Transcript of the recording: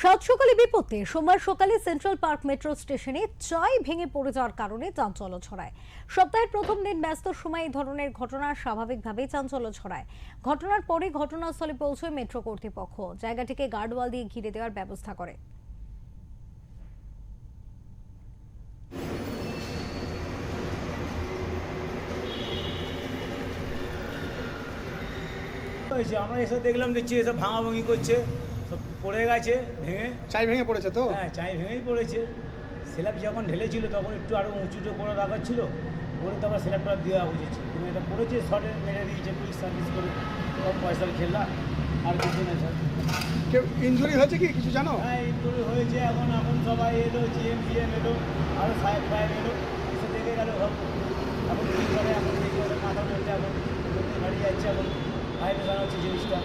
সাত সকালে বিপত্তি। সোমবার সকালে সেন্ট্রাল পার্ক মেট্রো স্টেশনে চাই ভেঙে পড়ে যাওয়ার কারণে চাঞ্চল্য ছড়ায়। সপ্তাহের প্রথম দিন ব্যস্ত সময় এই ধরনের ঘটনা স্বাভাবিকভাবেই চাঞ্চল্য ছড়ায়। ঘটনার পরে ঘটনাস্থলে পৌঁছয় মেট্রো কর্তৃপক্ষ, জায়গাটিকে গার্ডওয়াল দিয়ে ঘিরে দেওয়ার ব্যবস্থা করে। আমরা এসে দেখলাম, দেখছি এসব ভাঙাভাঙি করছে, সব পড়ে গেছে ভেঙে। চাই ভেঙে পড়েছে তো? হ্যাঁ, চাই ভেঙেই পড়েছে। স্ল্যাব যখন ঢেলেছিল তখন একটু আরও উঁচুটো করে রাখা ছিল, করে তারপর স্ল্যাবটা দেওয়া উচিত ছিল। কিন্তু এটা পড়েছে, শর্টে মেরে দিয়েছে কুইক সার্ভিস করে, সব পয়সার খেলা আর কিছু না স্যার। কেউ ইনজুরি হয়েছে কি কিছু জানো? হ্যাঁ, ইনজুরি হয়েছে। এখন সবাই এলো, জিএম এলো, আরও সাহেব এলো, এসে দেখে গেল সব। এখন কী করে, এখন দেখি ওদের মাথা ধরছে, এখন গাড়ি যাচ্ছে, এখন ফাইভ হচ্ছে জিনিসটা।